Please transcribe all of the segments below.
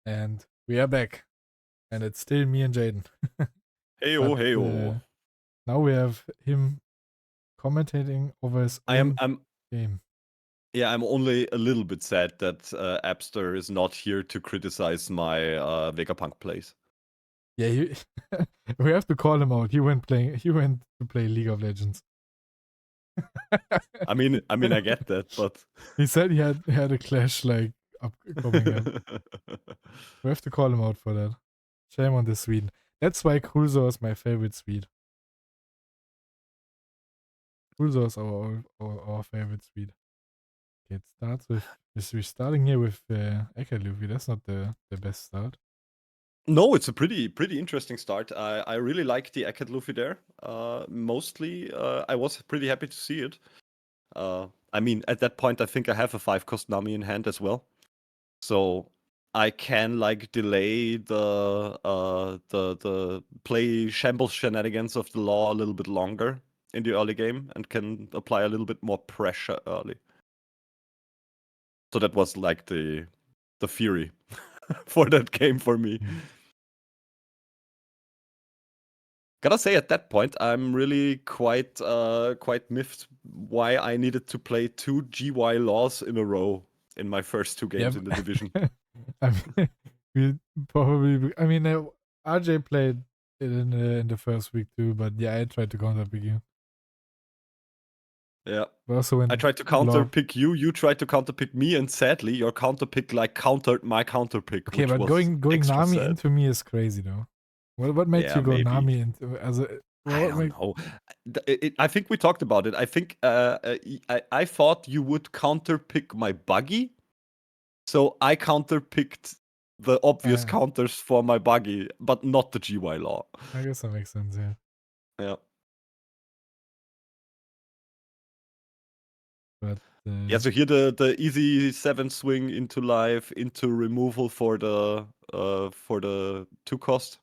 And we are back. And it's still me and Jaden. Heyo, But heyo. now we have him commentating over his own game. I'm only a little bit sad that Appster is not here to criticize my Vegapunk plays. Yeah, we have to call him out. He went to play League of Legends. I mean, I get that, but he said he had a clash coming up. We have to call him out for that. Shame on the Swede. That's why Cruiser is my favorite Swede. Cruiser is our favorite Swede. Okay, it starts with we're starting here with Echo Luffy. That's not the best start. No, it's a pretty interesting start. I really like the Akad Luffy there. Mostly, I was pretty happy to see it. I mean, at that point, I think I have a 5-cost Nami in hand as well, so I can like delay the play shambles shenanigans of the law a little bit longer in the early game and can apply a little bit more pressure early. So that was like the theory for that game for me. Gotta say, at that point, I'm really quite miffed why I needed to play 2 GY laws in a row in my first 2 games in the division. I mean, we probably. I mean, RJ played it in the first week too, but yeah, I tried to counter pick you. Yeah. Also, when I tried to counter pick you, you tried to counter pick me, and sadly, your counter pick like countered my counter pick, okay, which but was going extra Nami sad. into me is crazy though. What made Yeah, you go maybe. Nami into as a? I don't know. I think we talked about it. I think I thought you would counter pick my buggy, so I counter picked the obvious counters for my buggy, but not the GY law. I guess that makes sense. Yeah. Yeah. But Yeah. So here the easy 7 swing into life into removal for the 2 cost.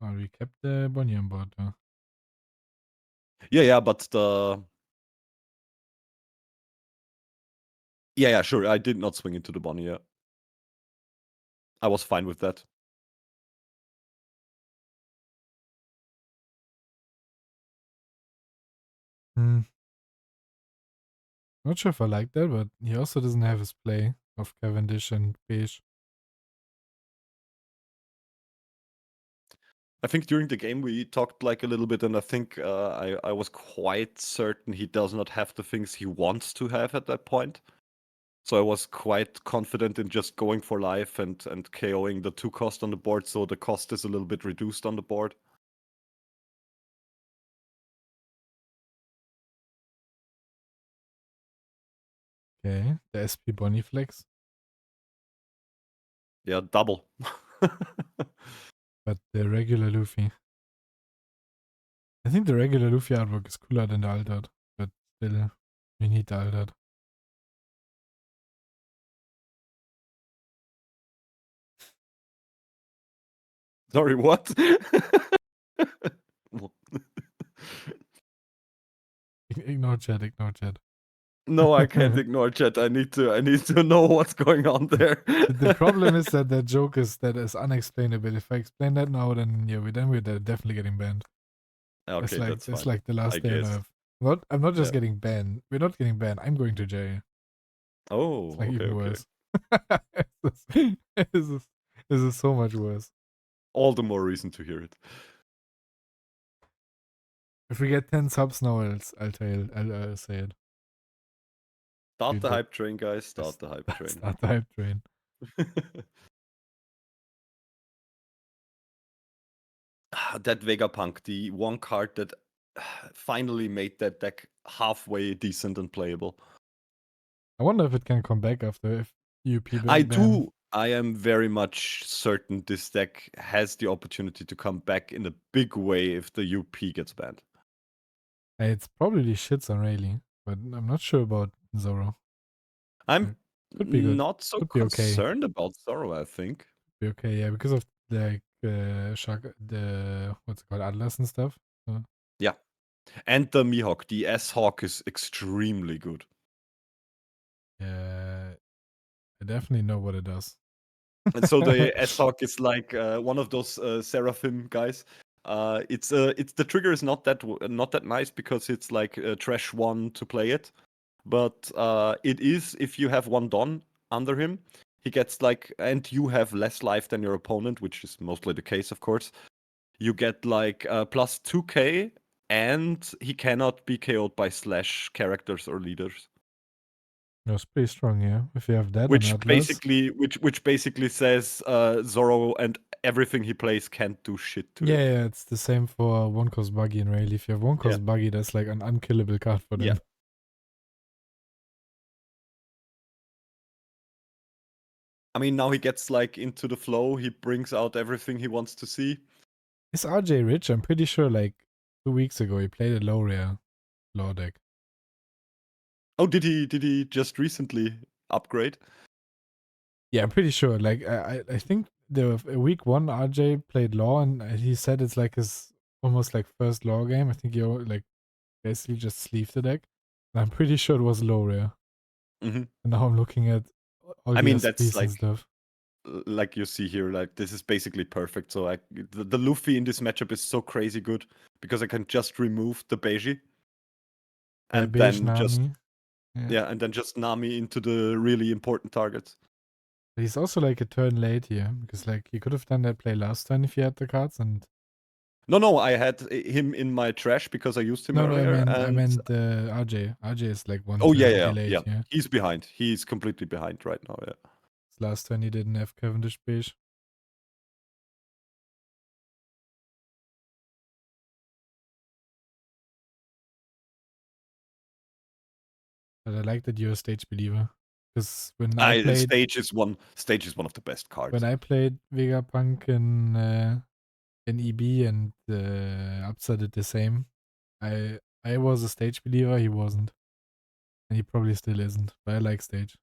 oh, we kept the Bonnie on board. Huh? Yeah, but the yeah, sure. I did not swing into the Bonnie. Yeah, I was fine with that. Not sure if I like that, but he also doesn't have his play of Cavendish and Beige. I think during the game we talked like a little bit, and I think I was quite certain he does not have the things he wants to have at that point. So I was quite confident in just going for life and KOing the 2 cost on the board, so the cost is a little bit reduced on the board. Okay, the SP Bonnie flex. Yeah, double. But the regular Luffy. I think the regular Luffy artwork is cooler than the altered, but still, we need the altered. Sorry, what? Ignore chat. No, I can't ignore chat. I need to know what's going on there. The problem is that joke is unexplainable. If I explain that now, then yeah, we're definitely getting banned. Okay, that's it's fine. like the last day guess. I'm not just getting banned. We're not getting banned. I'm going to jail. Oh, it's like okay, even worse. This is so much worse. All the more reason to hear it. If we get 10 subs now, I'll say it. Start the hype train, guys. Start the hype train. Start the hype train. That Vegapunk, the one card that finally made that deck halfway decent and playable. I wonder if it can come back after if UP I ban. do. I am very much certain this deck has the opportunity to come back in a big way if the UP gets banned. It's probably shits on Rayleigh, but I'm not sure about Zoro. I'm Could be good. not so Could be concerned about Zoro, I think. Could be okay, yeah, because of like what's it called, Atlas and stuff. Yeah. And the Mihawk, the S-Hawk is extremely good. Yeah, I definitely know what it does. And so the S-Hawk is like one of those Seraphim guys. It's the trigger is not that nice because it's like trash one to play it, but it is if you have one Don under him, he gets like, and you have less life than your opponent, which is mostly the case, of course. You get like plus 2k, and he cannot be KO'd by slash characters or leaders. That's pretty strong, yeah. If you have that on Which Atlas. basically says Zoro and everything he plays can't do shit to it. Yeah, it's the same for one cost buggy and Rayleigh. If you have one Yeah. cost buggy, that's like an unkillable card for Yeah. them. I mean, now he gets like into the flow. He brings out everything he wants to see. Is ARJ rich? I'm pretty sure like 2 weeks ago he played a low rare law deck. Oh, did he just recently upgrade? Yeah, I'm pretty sure. Like I think the week 1 RJ played law and he said it's like his almost like first law game. I think he like basically just sleeved the deck. And I'm pretty sure it was low rare. Mm-hmm. And now I'm looking at all I the mean, that's SPs and stuff. like you see here, like this is basically perfect. So the Luffy in this matchup is so crazy good because I can just remove the Beiji and Beige then just Nami. and then just Nami into the really important targets. But he's also like a turn late here because like he could have done that play last turn if he had the cards and No, I had him in my trash because I used him no, I earlier. meant RJ. RJ is like one Oh turn yeah. delayed here. He's behind. He's completely behind right now. Yeah. Last turn he didn't have Cavendish beige. But I like that you're a stage believer. Because when I played Stage is one of the best cards. when I played Vegapunk in EB and Upsa did the same, I was a stage believer, he wasn't. And he probably still isn't. But I like stage.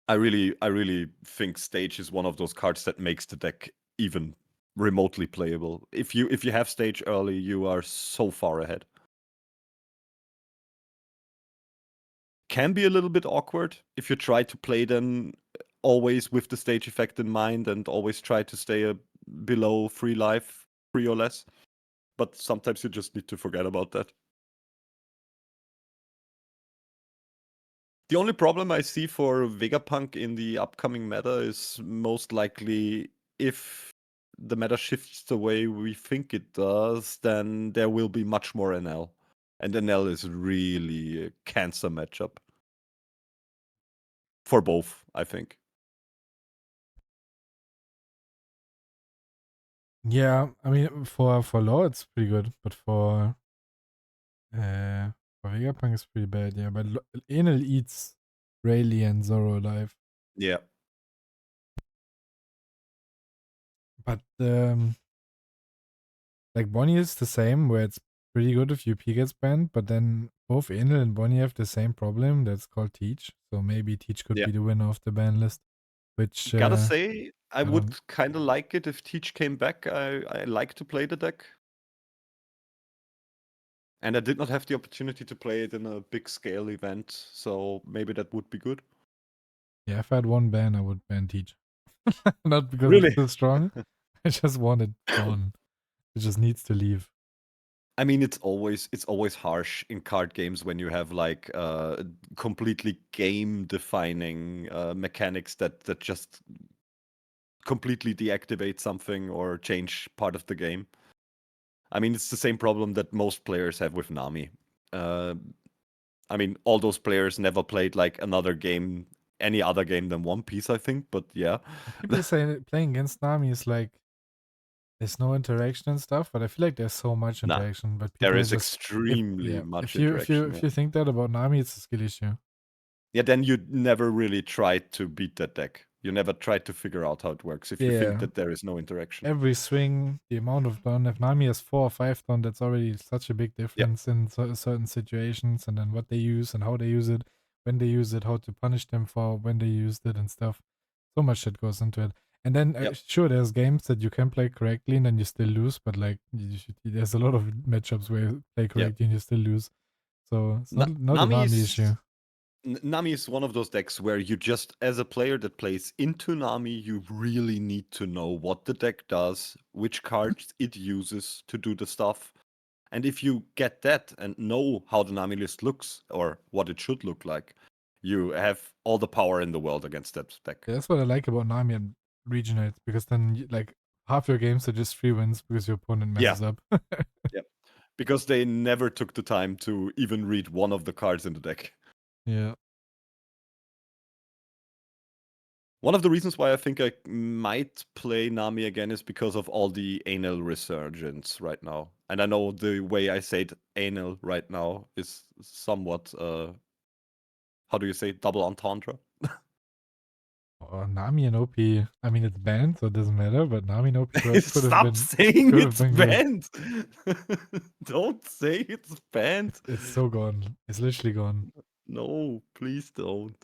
I really think stage is one of those cards that makes the deck even remotely playable. If you have stage early, you are so far ahead. Can be a little bit awkward if you try to play them always with the stage effect in mind and always try to stay below 3 life, 3 or less. But sometimes you just need to forget about that. The only problem I see for Vegapunk in the upcoming meta is most likely if the meta shifts the way we think it does, then there will be much more NL. And NL is really a cancer matchup. For both, I think. Yeah, I mean for law it's pretty good, but for Vegapunk it's pretty bad, yeah. But Enel eats Rayleigh and Zoro alive. Yeah. But like Bonnie is the same, where it's pretty good if UP gets banned, but then both Enel and Bonnie have the same problem that's called Teach. So maybe Teach could Yeah. be the winner of the ban list. Which Gotta say, I I would don't kind of like it if Teach came back. I like to play the deck. And I did not have the opportunity to play it in a big scale event, so maybe that would be good. yeah, if I had one ban, I would ban Teach. Not because it's Really? too strong. I just want it gone. It just needs to leave. I mean, it's always harsh in card games when you have like completely game-defining mechanics that just completely deactivate something or change part of the game. I mean, it's the same problem that most players have with Nami. I mean, all those players never played like another game, any other game than One Piece, I think. But yeah, People say that playing against Nami is like there's no interaction and stuff, but I feel like there's so much nah, interaction. But there people are is just if extremely yeah, much if you if you interaction. if Yeah. you think that about Nami, it's a skill issue. Yeah, then you never really tried to beat that deck. You never tried to figure out how it works if you think Yeah. that there is no interaction. Every swing, the amount of don. If Nami has 4 or 5 don, that's already such a big Yeah, difference in certain situations, and then what they use and how they use it, when they use it, how to punish them for when they used it and stuff. So much shit goes into it. And then yeah, sure, there's games that you can play correctly and then you still lose, but like there's a lot of matchups where you play yeah. correctly and you still lose. So it's not a Nami Nami is issue. Nami is one of those decks where you just, as a player that plays into Nami, you really need to know what the deck does, which cards it uses to do the stuff. And if you get that and know how the Nami list looks or what it should look like, you have all the power in the world against that deck. Yeah, that's what I like about Nami and regionals, because then like half your games are just 3 wins because your opponent messes up. Yeah. Because they never took the time to even read one of the cards in the deck. Yeah. One of the reasons why I think I might play Nami again is because of all the anal resurgence right now. And I know the way I say it, anal right now, is somewhat, how do you say, double entendre? Nami and OP. I mean, it's banned, so it doesn't matter. But Nami and OP could have Stop been saying it's good. banned! Don't say it's banned! It's so gone. It's literally gone. No, please don't.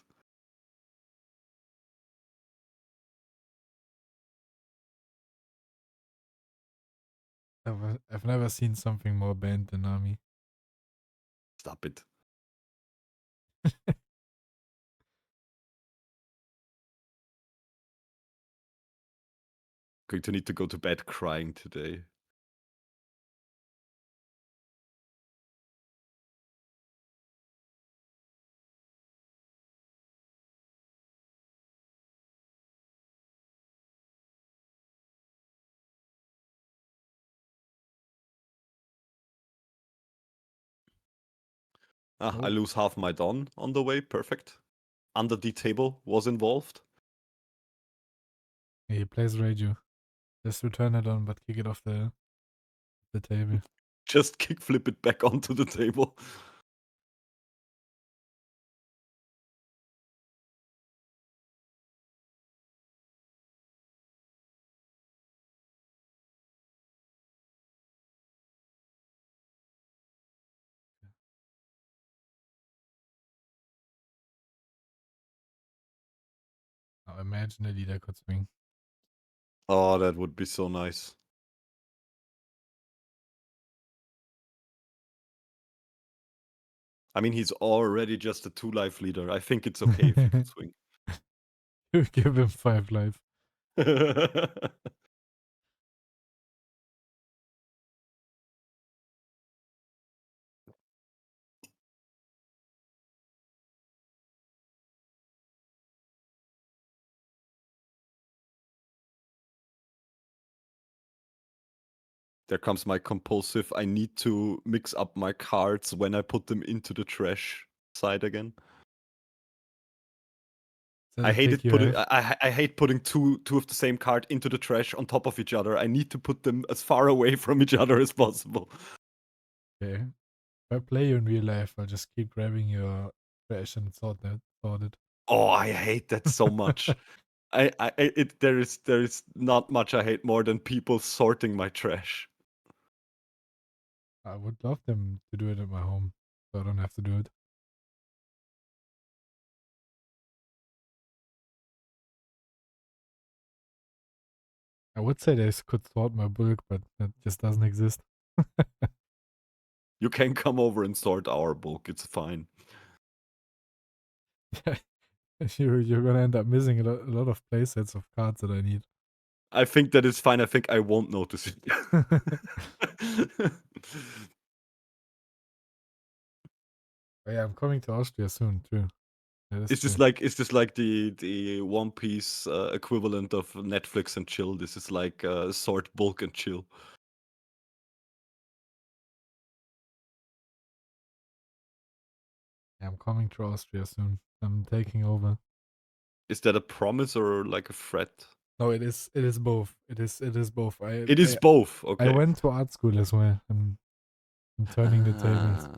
I've never seen something more banned than Nami. Stop it. Going to need to go to bed crying today. Ah, I Nope. lose half my Don on the way. Perfect. Under the table was involved. He plays Reiju. Just return it on, but kick it off the table. Just kickflip it back onto the table. Now imagine a leader could swing. Oh, that would be so nice. I mean, he's already just a 2-life leader. I think it's okay if he could swing. Give him 5 life. There comes my compulsive. I need to mix up my cards when I put them into the trash side again. Is that I a hate pick it you putting. have? I hate putting two of the same card into the trash on top of each other. I need to put them as far away from each other as possible. Okay. If I play you in real life, I'll just keep grabbing your trash and sort it. Oh, I hate that so much. There is not much I hate more than people sorting my trash. I would love them to do it at my home, so I don't have to do it. I would say they could sort my bulk, but that just doesn't exist. You can come over and sort our book. It's fine. You're gonna end up missing a lot of playsets of cards that I need. I think that is fine. I think I won't notice it. Oh, yeah, I'm coming to Austria soon too. Yeah, that's Is this true. like the One Piece equivalent of Netflix and chill? This is like sort bulk and chill. Yeah, I'm coming to Austria soon. I'm taking over. Is that a promise or like a threat? No, it is. It is both. It is both. It is both. I Okay. went to art school as well. I'm turning the tables.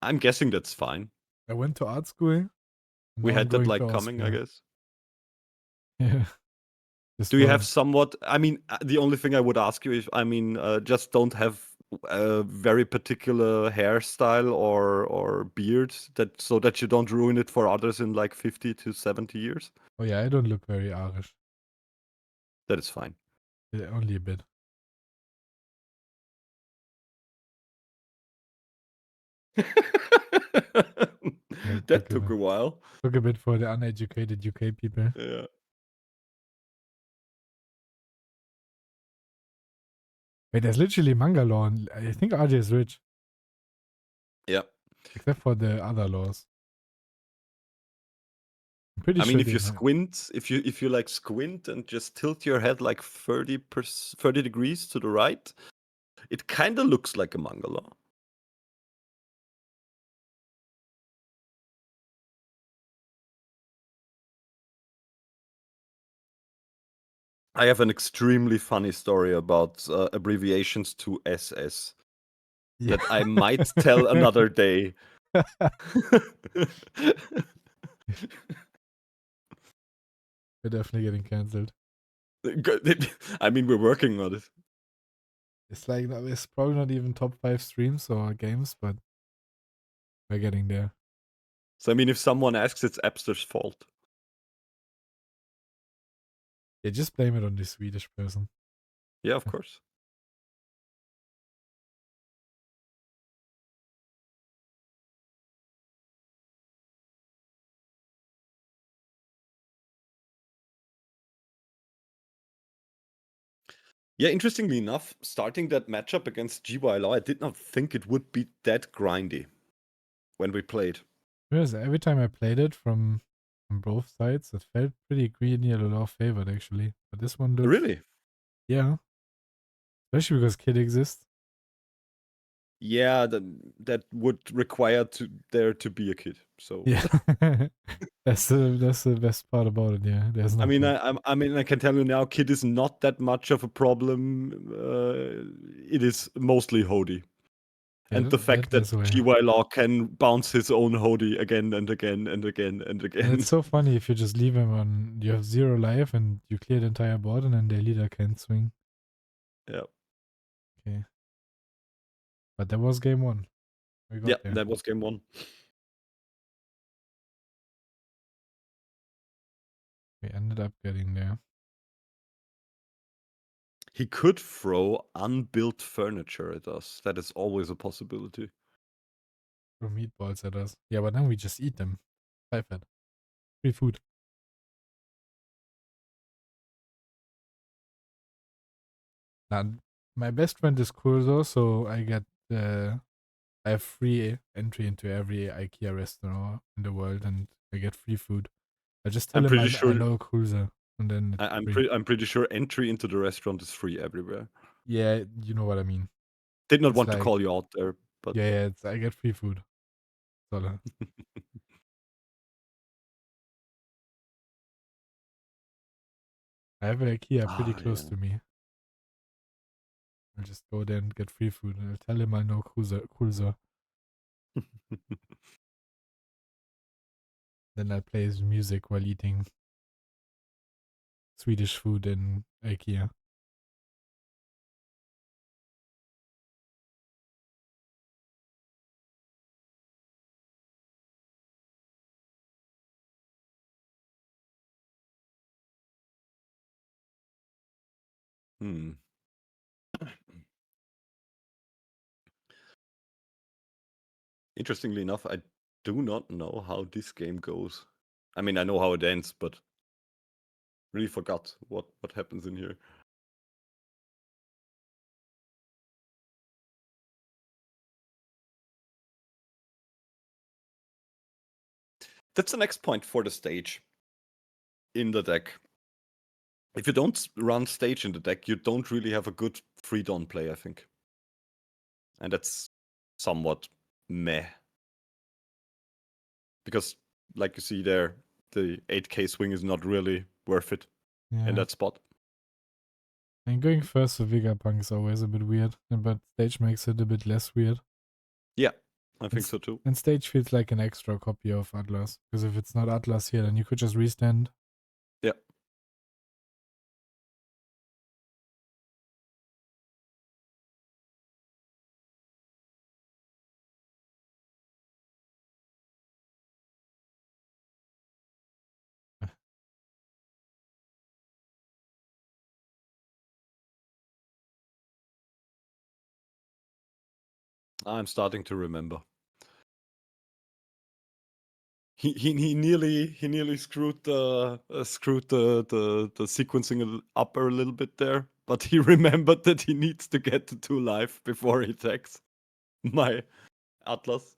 I'm guessing that's fine. I went to art school, and We now I'm had that going to like coming, I Austria. guess. Yeah. Just Do you have for somewhat? I mean, the only thing I would ask you is, I mean, just don't have a very particular hairstyle or beard that so that you don't ruin it for others in like 50 to 70 years. oh yeah, I don't look very Irish. That is fine. Yeah, only a bit. Yeah, That took a while. took a bit for the uneducated UK people. Yeah. Wait, there's literally manga law. And I think RJ is rich, Yeah. except for the other laws. I'm pretty I mean, sure if they you might. squint, if you like squint and just tilt your head like 30 degrees to the right, it kind of looks like a mangala. I have an extremely funny story about abbreviations to SS Yeah. that I might tell another day. We're definitely getting cancelled. I mean, we're working on it. It's like it's probably not even top 5 streams or games, but we're getting there. So I mean, if someone asks, it's Appster's fault. Yeah, just blame it on the Swedish person. Yeah, of course. Yeah, interestingly enough, starting that matchup against GYLO, I did not think it would be that grindy when we played. Whereas every time I played it from both sides, it felt pretty greedy and a lot favored actually. But this one looks, Really? yeah, especially because Kid exists. Yeah, that would require there to be a kid. So Yeah, that's the best part about it. Yeah, there's I no mean, kid. I mean, I can tell you now, kid is not that much of a problem. It is mostly Hody. Yeah, And the that fact that there's a way. GY Law can bounce his own Hody again and again and again and And again. it's so funny if you just leave him on. You have 0 life and you clear the entire board, and then their leader can't swing. Yeah. Okay, but that was game 1. We Yeah, got there. that was game 1. We ended up getting there. He could throw unbuilt furniture at us. That is always a possibility. Throw meatballs at us. Yeah, but then we just eat them. 5 head. Free food. Now, my best friend is Kurso, so I have free entry into every IKEA restaurant in the world, and I get free food. I just tell I'm him pretty I sure know Kurso, and then it's free. I'm pretty sure entry into the restaurant is free everywhere. Yeah, you know what I mean. Did not It's want to like, call you out there, but yeah, it's I get free food. That's all. I have an IKEA pretty close yeah. to me. I'll just go there and get free food, and I'll tell him I know Kurso. Then I'll play his music while eating Swedish food in IKEA. Hmm. Interestingly enough, I do not know how this game goes. I mean, I know how it ends, but really forgot what happens in here. That's the next point for the stage in the deck. If you don't run stage in the deck, you don't really have a good free dawn play, I think. And that's somewhat meh. Because, like you see there, the 8k swing is not really worth it in Yeah. that spot. And going first with Vegapunk is always a bit weird, but stage makes it a bit less weird. Yeah, I And, think so too. and stage feels like an extra copy of Atlas, because if it's not Atlas here, then you could just restand. Yeah. I'm starting to remember. He nearly screwed the sequencing up a little bit there, but he remembered that he needs to get to 2 life before he attacks my Atlas.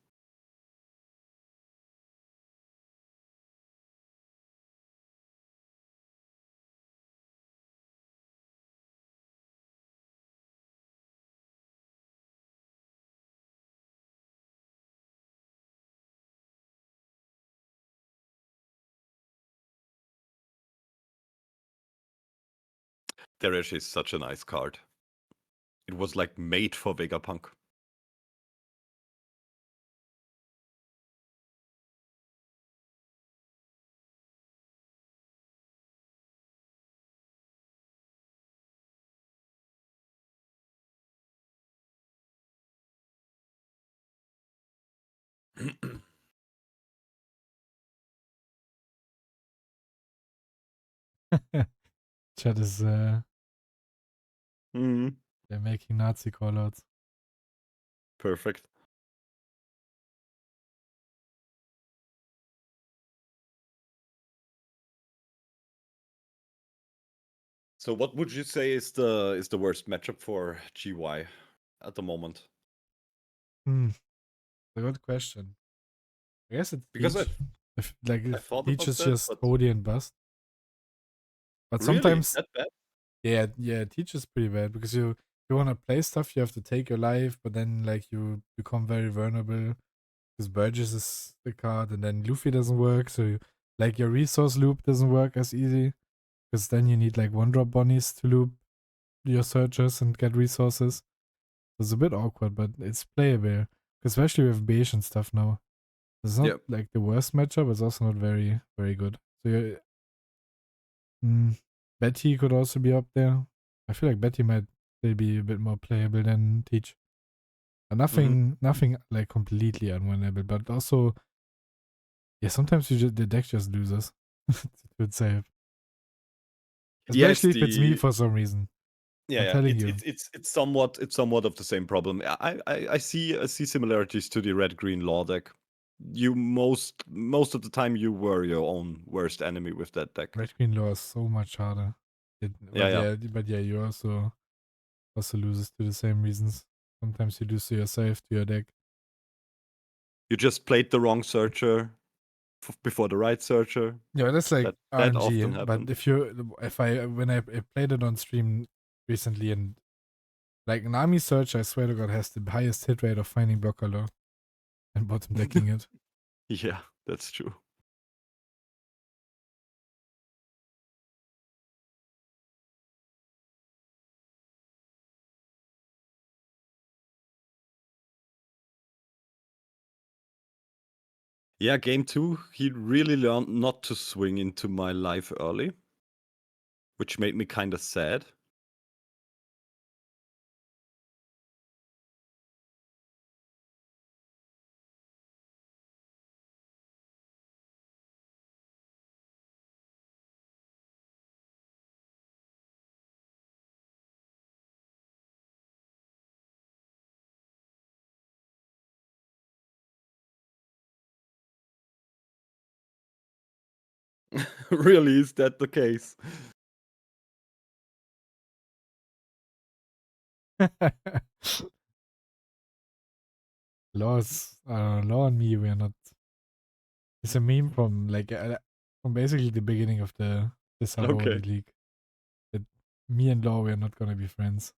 The ARJ is such a nice card. It was like made for Vegapunk. Chat is Mhm. they're making Nazi callouts. Perfect. So what would you say is the worst matchup for GY at the moment? A good question. I guess it's Because Teach. I If thought Teach about is that, just but OD and bust. But really? sometimes, That bad? yeah, Teach is pretty bad because you want to play stuff, you have to take your life, but then like you become very vulnerable because Burgess is the card, and then Luffy doesn't work, so like your resource loop doesn't work as easy because then you need like one drop bunnies to loop your searchers and get resources. So it's a bit awkward, but it's playable, especially with Beige and stuff now. It's not Yeah. like the worst matchup. It's also not very, very good. So mm, Betty could also be up there. I feel like Betty might still be a bit more playable than Teach. And Mhm. nothing like completely unwinnable, but also, yeah, sometimes the deck just loses. To say, Yes, especially if it's me for some reason. I'm yeah. telling It's you, it's it's it's somewhat of the same problem. I see similarities to the red green law deck. You most of the time you were your own worst enemy with that deck. Red Queen Law is so much harder. Yeah, yeah. But yeah, you also loses to the same reasons. Sometimes you lose to yourself, to your deck. You just played the wrong searcher before the right searcher. Yeah, that's like That often RNG. But happens. if I when I played it on stream recently, and like Nami Search, I swear to God, has the highest hit rate of finding blocker law and bottom decking it. Yeah, that's true. Yeah, game 2, he really learned not to swing into my life early, which made me kind of sad. Really, is that the case? Law and me, we are not. It's a meme from basically the beginning of the Sub Okay. League. That me and Law, we are not gonna be friends.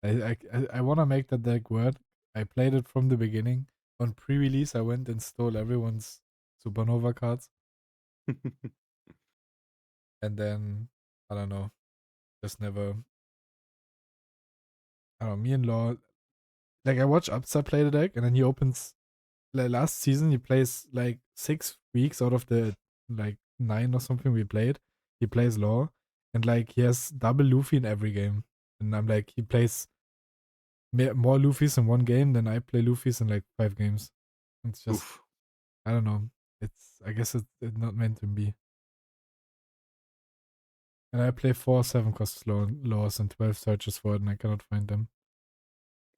I want to make that deck work. I played it from the beginning. On pre-release, I went and stole everyone's Supernova cards, and then I don't know, just never. I don't know. Me and Law, like I watch Upsa play the deck, and then he opens. Like last season, he plays like 6 weeks out of the like 9 or something we played. He plays Law, and like he has double Luffy in every game, and I'm like he plays more Luffy's in one game than I play Luffy's in like 5 games. It's just Oof. I don't know. I guess it's not meant to be. And I play 4 7 cost laws and 12 searches for it, and I cannot find them.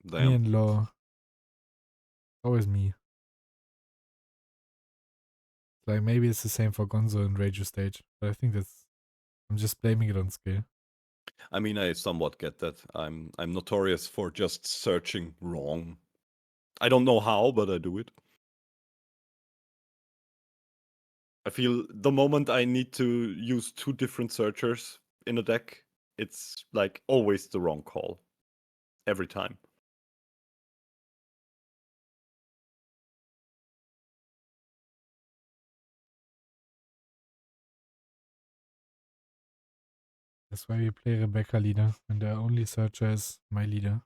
Me Damn. and law, always me. Like maybe it's the same for Gonzo and Rage Stage, but I think I'm just blaming it on skill. I mean, I somewhat get that. I'm notorious for just searching wrong. I don't know how, but I do it. I feel the moment I need to use two different searchers in a deck, it's like always the wrong call. Every time. That's why we play Rebecca leader, and the only searcher is my leader.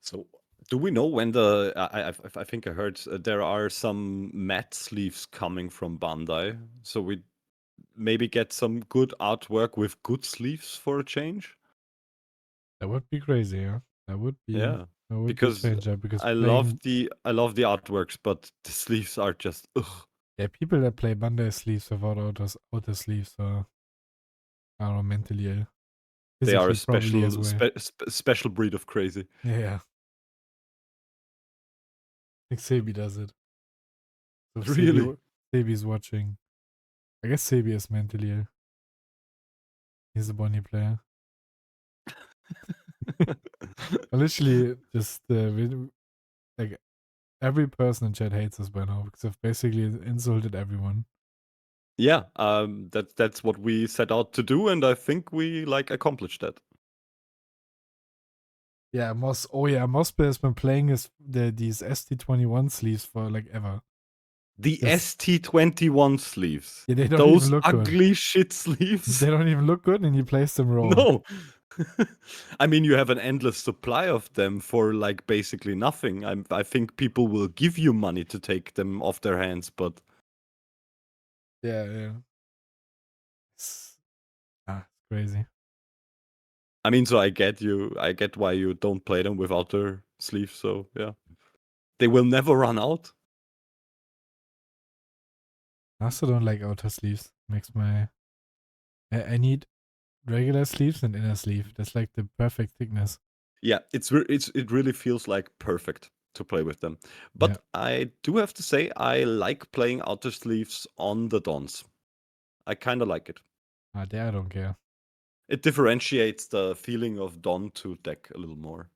So, do we know when the? I think I heard there are some matte sleeves coming from Bandai, so we maybe get some good artwork with good sleeves for a change. That would be crazy, yeah. That would be Yeah, that would be because strange, yeah, because I love playing the artworks, but the sleeves are just ugh. people that play Bandai sleeves without outer sleeves are I don't know, mentally ill. They are a Physically probably as special well. special breed of crazy. Yeah. I think Sebi does it. So if Really? Sebi's watching. I guess Sebi is mentally ill. He's a Bonnie player. I literally just like every person in chat hates us by now because I've basically insulted everyone. Yeah, that's what we set out to do, and I think we like accomplished that. Yeah, Mosbe has been playing these ST21 sleeves for like ever. The Just ST21 sleeves. yeah, they don't even Those look good. ugly shit sleeves. They don't even look good, and he plays them raw. No. I mean, you have an endless supply of them for like basically nothing. I think people will give you money to take them off their hands, but Yeah, yeah. It's crazy. I mean, so I get you. I get why you don't play them without their sleeves. So yeah, they will never run out. I also don't like outer sleeves. Makes my I need regular sleeves and inner sleeve. That's like the perfect thickness. Yeah, it really feels like perfect to play with them. Yeah. But I do have to say, I like playing outer sleeves on the Dons. I kind of like it. There I don't care. It differentiates the feeling of Don to deck a little more.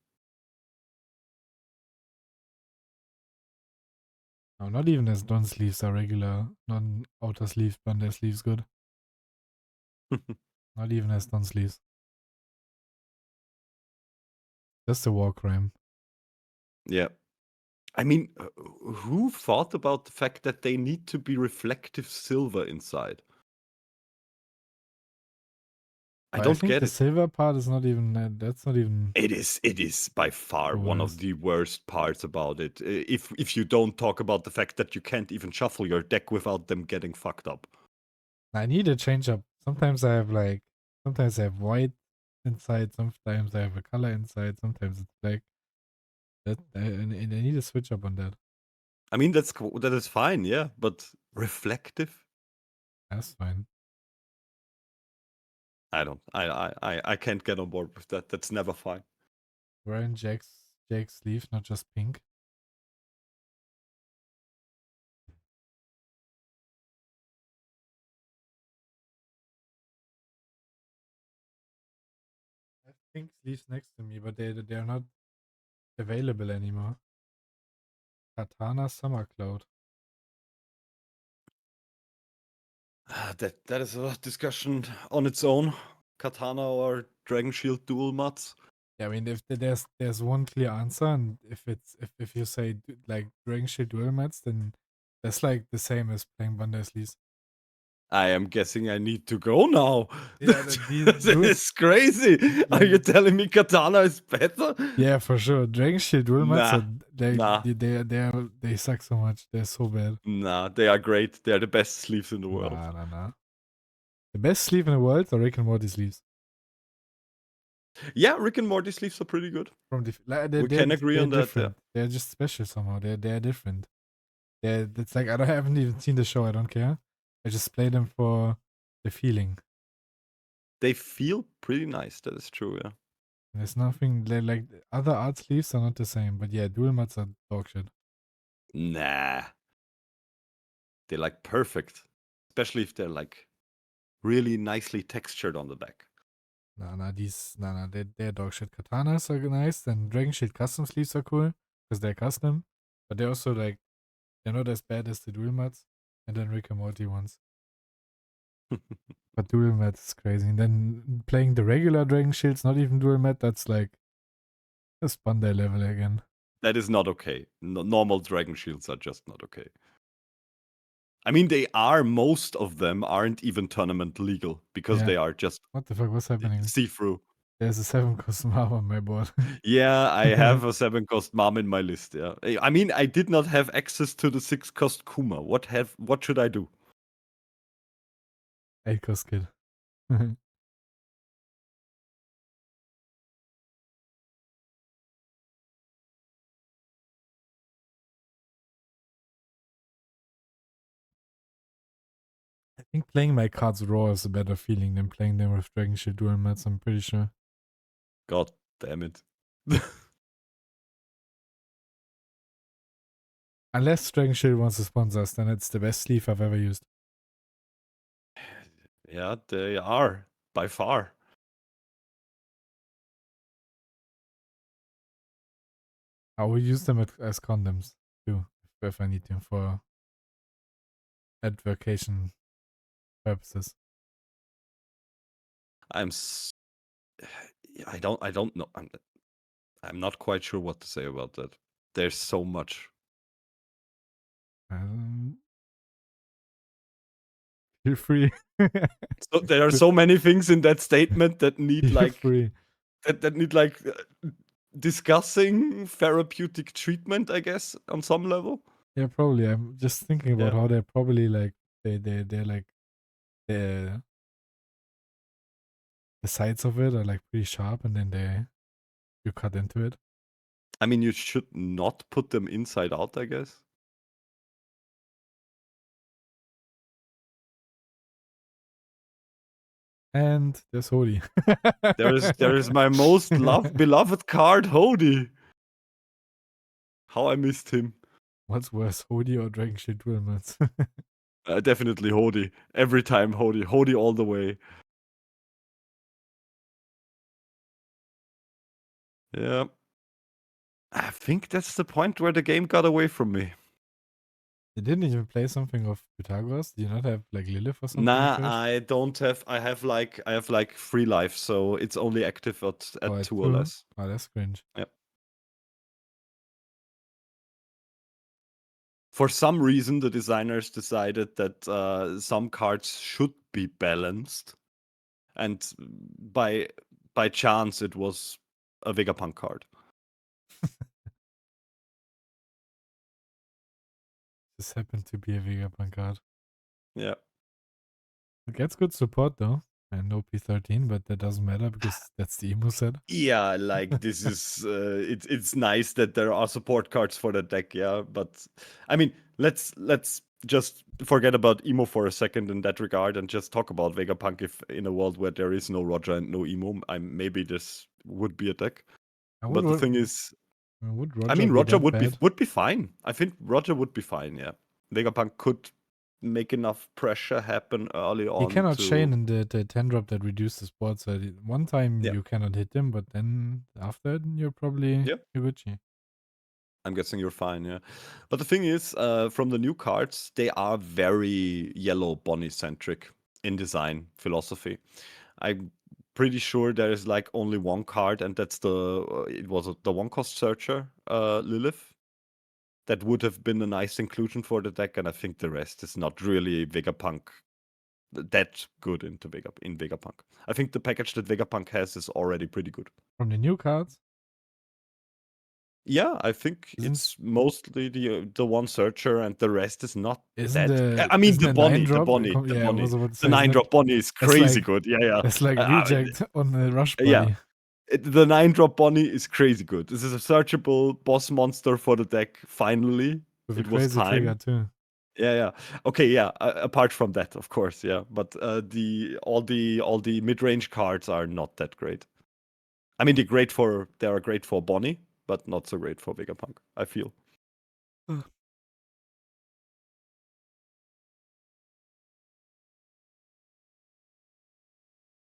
No, not even as Don sleeves are regular. Non outer sleeves, Bandai sleeves good. Not even as Don sleeves. Just a war crime. Yeah. I mean, who thought about the fact that they need to be reflective silver inside? I But I don't think get the it. silver part is not even that's not even It is by far the one of worst. the worst parts about it. If you don't talk about the fact that you can't even shuffle your deck without them getting fucked up. I need a change up. Sometimes I have white inside, sometimes I have a color inside, sometimes it's black. And I need a switch up on that. I mean, that is fine, yeah, but reflective? That's fine. I don't. I can't get on board with that. That's never fine. Wearing Jake's sleeve, not just pink. I have pink sleeves next to me, but they're not available anymore. Katana Summer Cloud. That is a discussion on its own. Katana or Dragon Shield dual mats. Yeah, I mean, if there's one clear answer, and if you say like Dragon Shield dual mats, then that's like the same as playing Bandai sleeves. I am guessing I need to go now. Yeah, This is crazy. Are you telling me Katana is better? Yeah, for sure. Dragon Shield dual mats Nah. are Nah. they suck so much. They're so bad. Nah, they are great. They are the best sleeves in the world. Nah. The best sleeve in the world are Rick and Morty sleeves. Yeah, Rick and Morty sleeves are pretty good. From We can agree they're on that. Yeah. different. They're just special somehow. They're different. It's like I haven't even seen the show. I don't care. I just play them for the feeling. They feel pretty nice. That is true. Yeah. There's nothing like other art sleeves are not the same. But yeah, dual mats are dog shit. Nah. They're like perfect, especially if they're like really nicely textured on the back. They're dog shit. Katanas are nice, and Dragon Shield custom sleeves are cool because they're custom, but they're also like they're not as bad as the dual mats, and then Rick and Morty ones. But dual mat is crazy. And then playing the regular Dragon Shields, not even dual mat, that's like a Spandai level again. That is not okay. Normal Dragon Shields are just not okay. I mean, they are, most of them aren't even tournament legal because they are just What the fuck? What's happening? see-through. There's a 7-cost mob on my board. Yeah, I have a 7-cost mom in my list. Yeah, I mean, I did not have access to the 6-cost Kuma. What should I do? 8-cost kid. I think playing my cards raw is a better feeling than playing them with Dragon Shield dual mats, I'm pretty sure. God damn it. Unless Dragon Shield wants to sponsor us, then it's the best sleeve I've ever used. Yeah, they are, by far. I will use them as condoms too, if I need to, for advocation purposes. I don't know. I'm not quite sure what to say about that. There's so much. Feel free. So there are so many things in that statement that need Feel like free. that need like discussing therapeutic treatment, I guess, on some level. Yeah, probably. I'm just thinking about Yeah. how they're probably like they're like the sides of it are like pretty sharp, and then you cut into it. I mean, you should not put them inside out, I guess. And there's Hody. There is my most beloved card, Hody. How I missed him. What's worse, Hody or Dragon Shield dual mats? Definitely Hody. Every time Hody. Hody all the way. Yeah. I think that's the point where the game got away from me. You didn't even play something of Pythagoras? Do you not have like Lilith or something? Nah, fresh? I don't have. I have like 3 life, so it's only active at 2 or less. Oh, that's cringe. Yeah. For some reason, the designers decided that some cards should be balanced, and by chance, it was a Vegapunk card. This happened to be a Vegapunk card. Yeah. It gets good support though, and OP13, but that doesn't matter because that's the emo set. Yeah, like this is it's nice that there are support cards for the deck, yeah. But I mean, let's just forget about emo for a second in that regard and just talk about Vegapunk. If in a world where there is no Roger and no emo, maybe this would be a deck. But the thing is, would Roger I mean, be Roger that would be bad? fine. I think Roger would be fine. Yeah, Vegapunk could make enough pressure happen early He on cannot chain to. in the 10 drop that reduces board, so one time Yeah, you cannot hit him, but then after you're probably yeah. Gucci. I'm guessing you're fine, yeah. But the thing is, from the new cards, they are very yellow Bonnie centric in design philosophy. I'm pretty sure there is like only one card, and that's it was the 1-cost searcher, Lilith. That would have been a nice inclusion for the deck, and I think the rest is not really Vegapunk that good in Vegapunk. I think the package that Vegapunk has is already pretty good. From the new cards? Yeah, I think Isn't it's mostly the one searcher, and the rest is not isn't that. the I mean, isn't the the Bonnie, 9 the drop? Bonnie, the Yeah, I Bonnie, was about to the say, isn't 9-drop Bonnie is that's crazy like good. Yeah, that's like reject on the rush yeah. buddy The 9-drop Bonnie is crazy good. This is a searchable boss monster for the deck. Finally, with a it was crazy trigger time. too. Yeah. Okay, yeah. Apart from that, of course, yeah. But all the mid-range cards are not that great. I mean, they are great for Bonnie, but not so great for Vegapunk, I feel.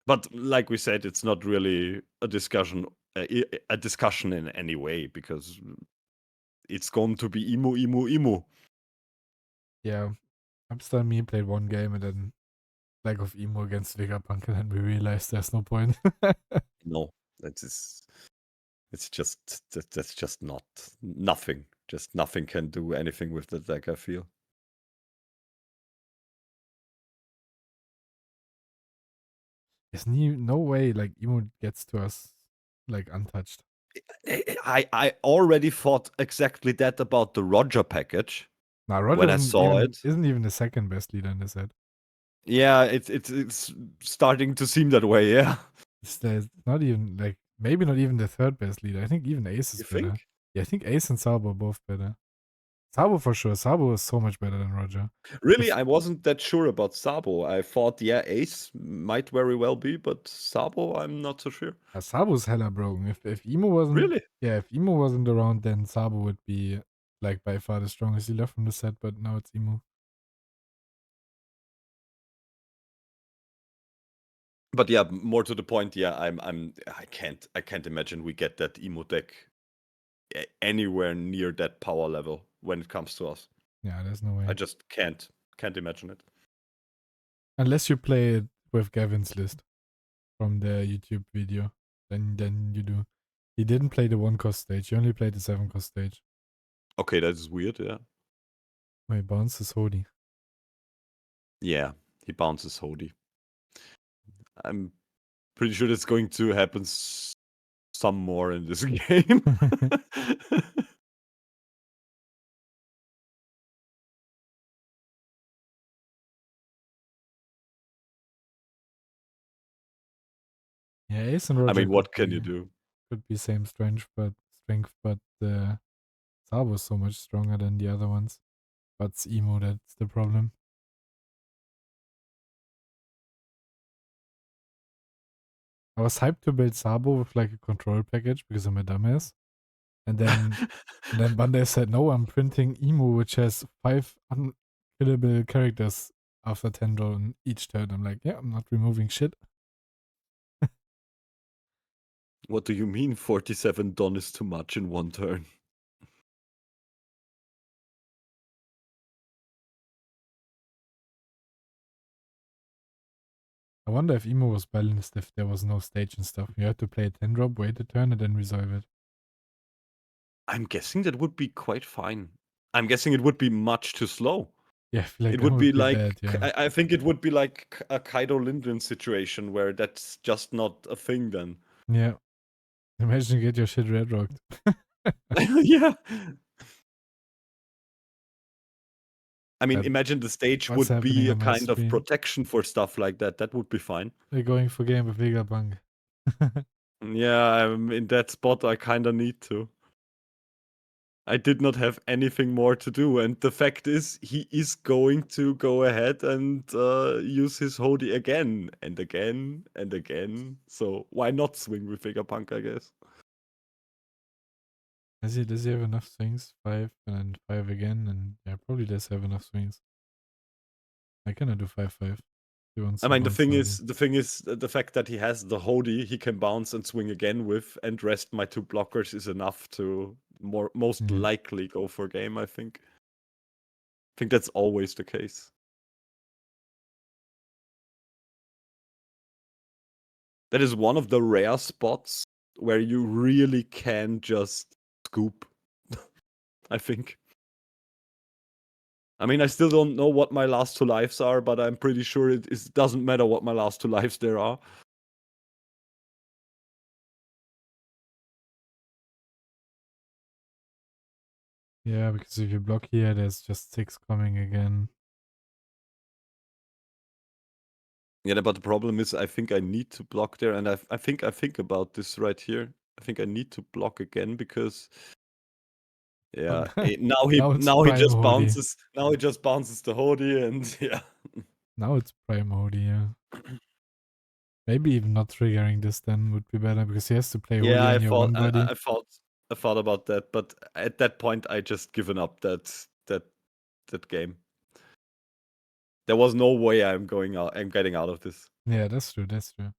But like we said, it's not really a discussion in any way, because it's going to be emo. Yeah, Hamster and me played one game and then lack of emo against Vegapunk, and then we realized there's no point. No, that is it's just that's just not nothing. Just nothing can do anything with the deck, I feel. There's no way like emo gets to us like untouched. I already thought exactly that about the Roger package Nah, Roger when I saw it. isn't even the second best leader in the set. Yeah, it's starting to seem that way, yeah. There's not even like maybe not even the third best leader. I think even Ace is You better. think? Yeah, I think Ace and Sabo are both better. Sabo for sure. Sabo is so much better than Roger. Really, If I wasn't that sure about Sabo. I thought, yeah, Ace might very well be, but Sabo, I'm not so sure. Sabo's hella broken. If Emo wasn't, Really? yeah, if Emo wasn't around, then Sabo would be like by far the strongest leader from the set. But now it's Emo. But yeah, more to the point, yeah, I can't imagine we get that emo deck anywhere near that power level when it comes to us. Yeah, there's no I way just can't imagine it. unless you play it with Gavin's list from the YouTube video. Then you do. He didn't play the 1-cost stage. He only played the 7-cost stage. Okay, that is weird, yeah. My bounce is Hody. Yeah, he bounces Hody. I'm pretty sure that's going to happen some more in this game. Yeah, Ace and I Roger mean, what can you do? could be same strength, but Sabo is so much stronger than the other ones. But it's Emo that's the problem. I was hyped to build Sabo with like a control package because I'm a dumbass. And then Bandai said, no, I'm printing Emo, which has 5 unkillable characters after 10 draw on each turn. I'm like, yeah, I'm not removing shit. What do you mean 47 Don is too much in one turn? I wonder if Emo was balanced if there was no stage and stuff. You had to play a 10 drop, wait a turn, and then resolve it. I'm guessing that would be quite fine. I'm guessing it would be much too slow. Yeah, I feel like It that would would be be like bad, yeah. I think it would be like a Kaido Lindgren situation where that's just not a thing then. Yeah. Imagine you get your shit red rocked. Yeah. I mean, But imagine the stage what's would happening be a on my kind of stream? protection for stuff like that. That would be fine. They're going for game with Vegapunk. Yeah, I'm in that spot. I kind of need to. I did not have anything more to do, and the fact is, he is going to go ahead and use his Hody again and again and again. So why not swing with Vegapunk, I guess? Does he have enough swings? 5 and then 5 again, and yeah, probably does have enough swings. I cannot do 5-5. He wants I to mean, bounce Hody. the fact that he has the Hody he can bounce and swing again with, and rest my 2 blockers is enough to most Yeah. likely go for game, I think. I think that's always the case. That is one of the rare spots where you really can just scoop, I think. I mean, I still don't know what my last 2 lives are, but I'm pretty sure it doesn't matter what my last 2 lives there are. Yeah, because if you block here, there's just 6 coming again. Yeah, but the problem is I think I need to block there, and I think about this right here. I think I need to block again because yeah, Now it's now he prime just Hody. bounces the Hody, and yeah. Now it's prime Hody, yeah. Maybe even not triggering this then would be better because he has to play Yeah, Hody on your one body. I thought about that, but at that point I just given up that game. There was no way I'm getting out of this. Yeah, that's true, that's true.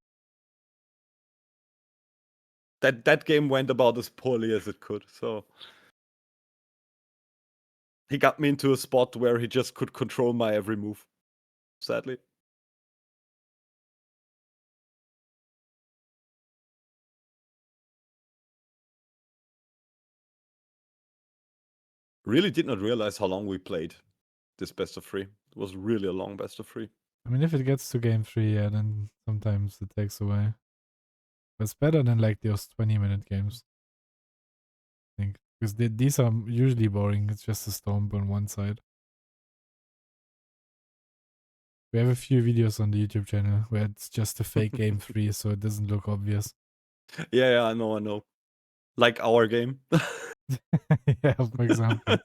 That game went about as poorly as it could, so he got me into a spot where he just could control my every move, sadly. Really did not realize how long we played this best of 3. It was really a long best of 3. I mean, if it gets to game 3, yeah, then sometimes it takes away. But it's better than like those 20-minute games, I think. Because these are usually boring. It's just a stomp on one side. We have a few videos on the YouTube channel where it's just a fake game 3, so it doesn't look obvious. Yeah, I know. Like our game. Yeah, for example.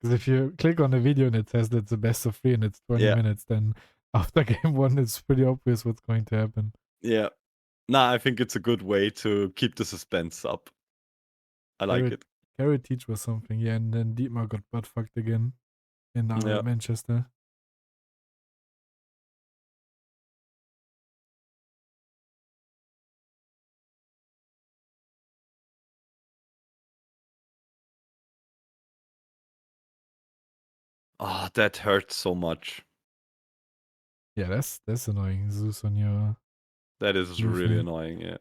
Because if you click on the video and it says that it's the best of 3 and it's 20 Yeah. minutes, then after game 1, it's pretty obvious what's going to happen. Yeah. Nah, I think it's a good way to keep the suspense up. I like it. Carrot Teach was something, yeah, and then Dietmar got butt fucked again in Yeah. Manchester. Ah, that hurts so much. Yeah, that's annoying. Zeus on your That is really annoying, yeah.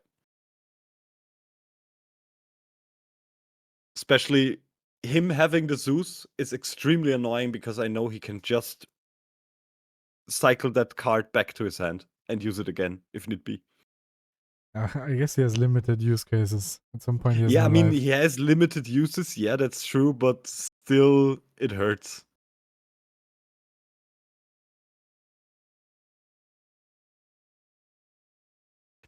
Especially him having the Zeus is extremely annoying because I know he can just cycle that card back to his hand and use it again if need be. I guess he has limited use cases. At some point, he has Yeah, no I mean, life. he has limited uses. Yeah, that's true, but still, it hurts.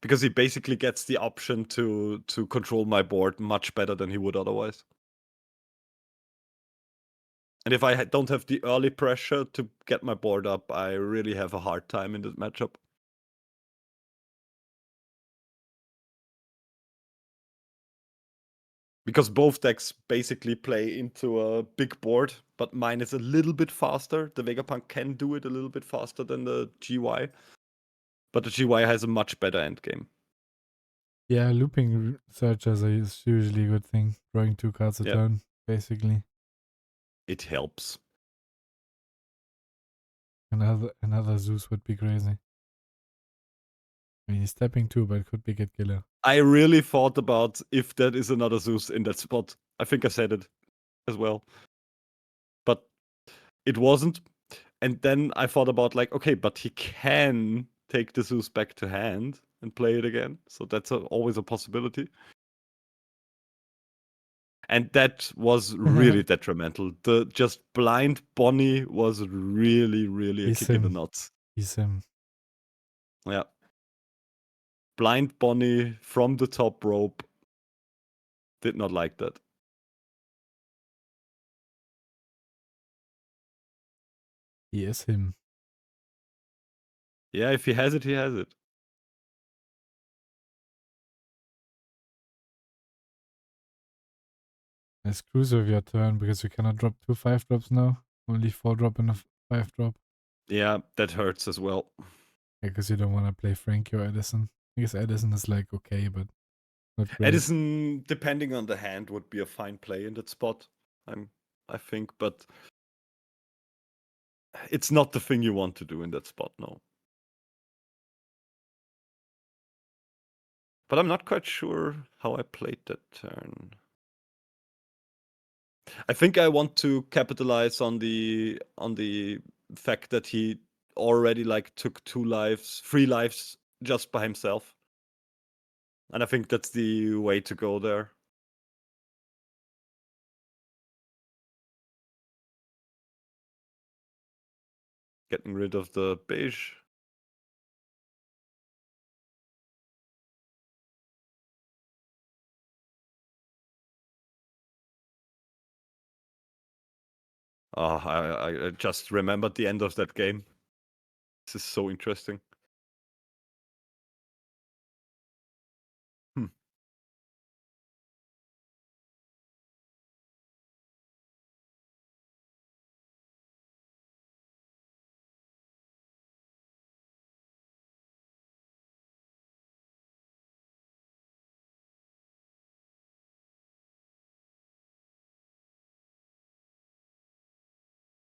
Because he basically gets the option to control my board much better than he would otherwise. And if I don't have the early pressure to get my board up, I really have a hard time in this matchup. Because both decks basically play into a big board, but mine is a little bit faster. The Vegapunk can do it a little bit faster than the GY. But the GY has a much better endgame. Yeah, looping searchers is usually a good thing. Drawing 2 cards a turn, basically. It helps. Another Zeus would be crazy. I mean, he's tapping 2, but it could be Get Killer. I really thought about if that is another Zeus in that spot. I think I said it as well. But it wasn't. And then I thought about like, okay, but he can take the Zeus back to hand and play it again. So that's always a possibility. And that was really detrimental. The just blind Bonnie was really, really a He's kick in the him. nuts. He's him. Yeah. Blind Bonnie from the top rope. Did not like that. He is him. Yeah, if he has it, he has it. It's crucial of your turn because you cannot drop 2 5-drops now. Only 4-drop and a 5-drop. Yeah, that hurts as well. Because you don't want to play Frankie or Edison. I guess Edison is like okay, but not great. Edison, depending on the hand, would be a fine play in that spot. I think, but it's not the thing you want to do in that spot, no. But I'm not quite sure how I played that turn. I think I want to capitalize on the fact that he already like took 3 lives just by himself. And I think that's the way to go there. Getting rid of the beige. Oh, I just remembered the end of that game. This is so interesting. Hmm.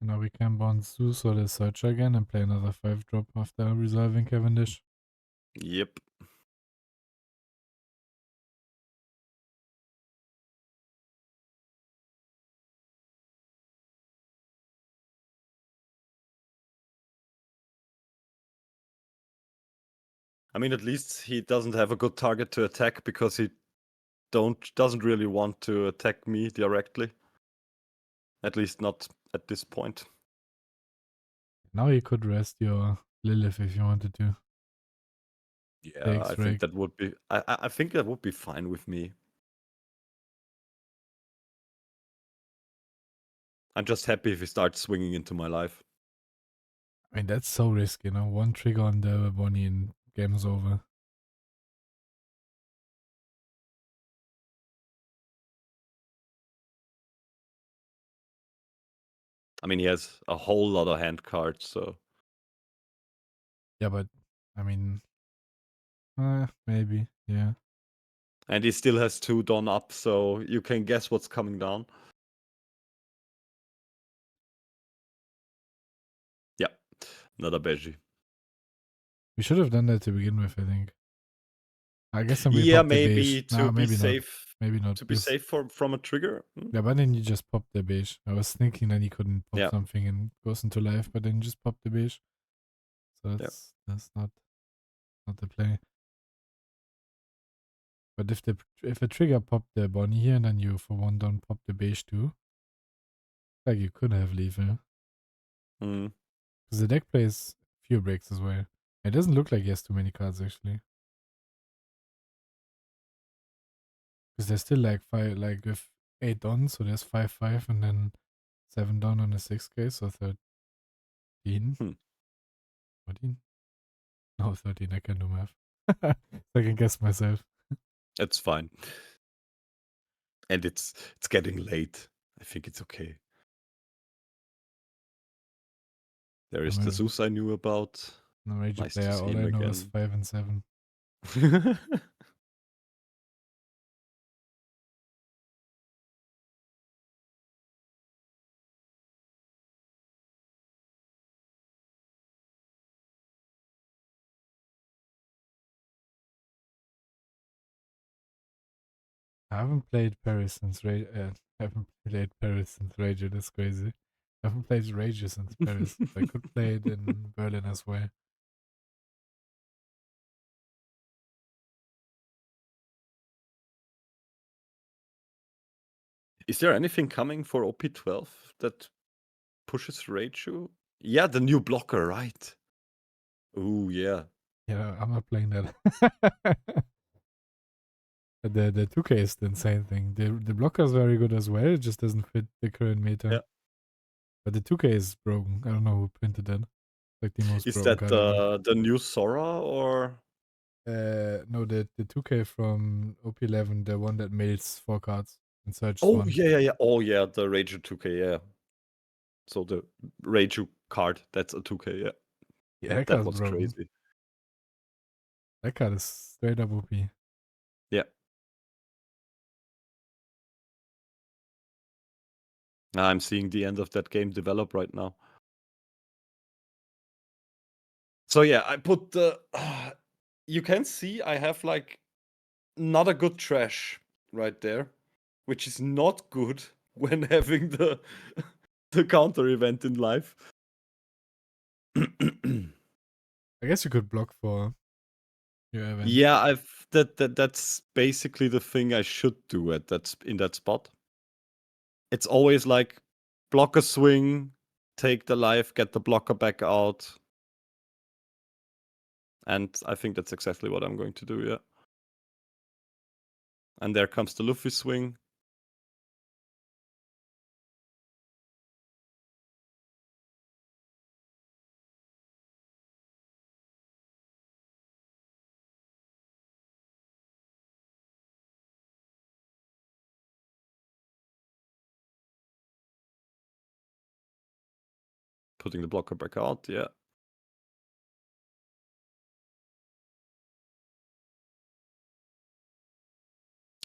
Now we can bond Zeus or the Searcher again and play another 5-drop after resolving Cavendish. Yep. I mean, at least he doesn't have a good target to attack because he doesn't really want to attack me directly. At least not at this point. Now you could rest your Lilith if you wanted to. Yeah, I think that would be. I think that would be fine with me. I'm just happy if he starts swinging into my life. I mean, that's so risky, you know? One trigger on the Bonnie and game's over. I mean, he has a whole lot of hand cards, so. Yeah, but, I mean, maybe, yeah. And he still has 2 Dawn up, so you can guess what's coming down. Yeah, another Beji. We should have done that to begin with, I think. I guess then we Yeah, pop the beige. maybe to Nah, be maybe not. safe. Maybe not. To be safe from a trigger. Yeah, but then you just pop the beige. I was thinking that he couldn't pop Yeah. something and goes into life, but then you just pop the beige. So that's not the play. But if a trigger popped the Bonnie here and then you for one don't pop the beige too, like you could have lethal. Mm. Because the deck plays few breaks as well. It doesn't look like he has too many cards actually. Because there's still like 5, like with 8 done, so there's 5/5 and then 7 done on the 6K, so 13. 14? No, 13, I can do math. I can guess myself. It's fine. And it's getting late. I think it's okay. There is the Zeus I knew about. No major Nice player, to see all him I know again. is 5 and 7. I haven't played Paris since Rage. I haven't played Paris since Rage. That's crazy. I haven't played Rage since Paris. I could play it in Berlin as well. Is there anything coming for OP12 that pushes Raichu? Yeah, the new blocker, right? Ooh, yeah. Yeah, I'm not playing that. The 2K is the insane thing. The blocker is very good as well. It just doesn't fit the current meta. Yeah. But the 2K is broken. I don't know who printed that. Like the most Is broken that card ever. the new Sora or? No, the 2K from OP11, the one that mails 4 cards and searches Oh, one. yeah. Oh, yeah, the Raichu 2K, yeah. So the Raichu card, that's a 2K, yeah. Yeah, that That card's was broken. crazy. That card is straight up OP. Yeah. I'm seeing the end of that game develop right now. So yeah, I put the. You can see I have like not a good trash right there, which is not good when having the counter event in life. I guess you could block for your event. Yeah, that's basically the thing I should do at in that spot. It's always like block a swing, take the life, get the blocker back out. And I think that's exactly what I'm going to do, yeah. And there comes the Luffy swing. Putting the blocker back out, yeah.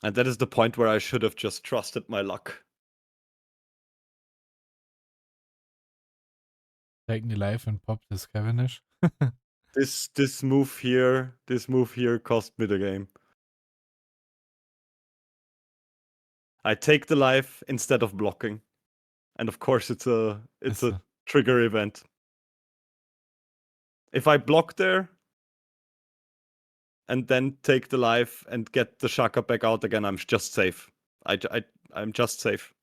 And that is the point where I should have just trusted my luck. Taking the life and pop this Cavendish. This move here cost me the game. I take the life instead of blocking. And of course it's a trigger event. If I block there and then take the life and get the Shaka back out again, I'm just safe. I'm just safe.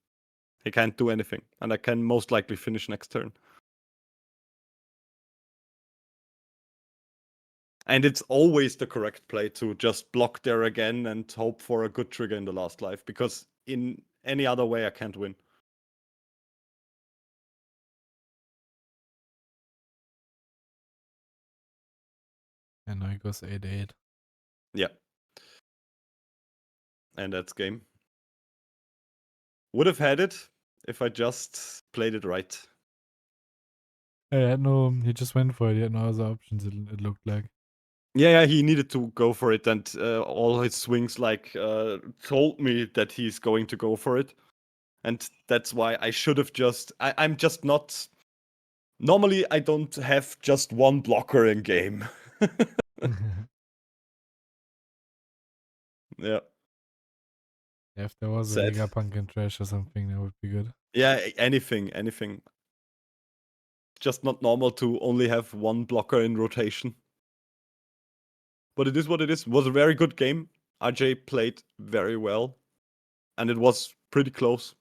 He can't do anything. And I can most likely finish next turn. And it's always the correct play to just block there again and hope for a good trigger in the last life, because in any other way I can't win. And now he goes 8-8. Yeah. And that's game. Would have had it if I just played it right. He just went for it. He had no other options, it looked like. Yeah, he needed to go for it, and all his swings told me that he's going to go for it. And that's why I should have I'm just not... Normally, I don't have just one blocker in game. Yeah. If there was a Vegapunk in trash or something, that would be good. Yeah, anything. Just not normal to only have one blocker in rotation. But it is what it is. It was a very good game. ARJ played very well. And it was pretty close.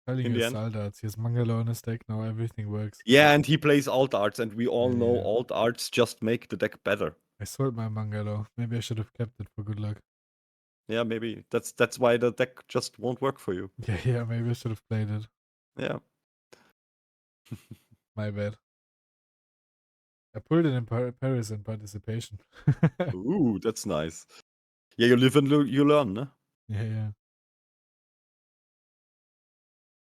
Telling in you the end. Saldarts. He has Mangala on his deck now. Everything works. Yeah, and he plays alt arts, and we all know Yeah. alt arts just make the deck better. I sold my Mangala. Maybe I should have kept it for good luck. Yeah, maybe that's why the deck just won't work for you. Yeah, maybe I should have played it. Yeah. My bad. I pulled it in Paris in participation. Ooh, that's nice. Yeah, you live and you learn, no? Yeah.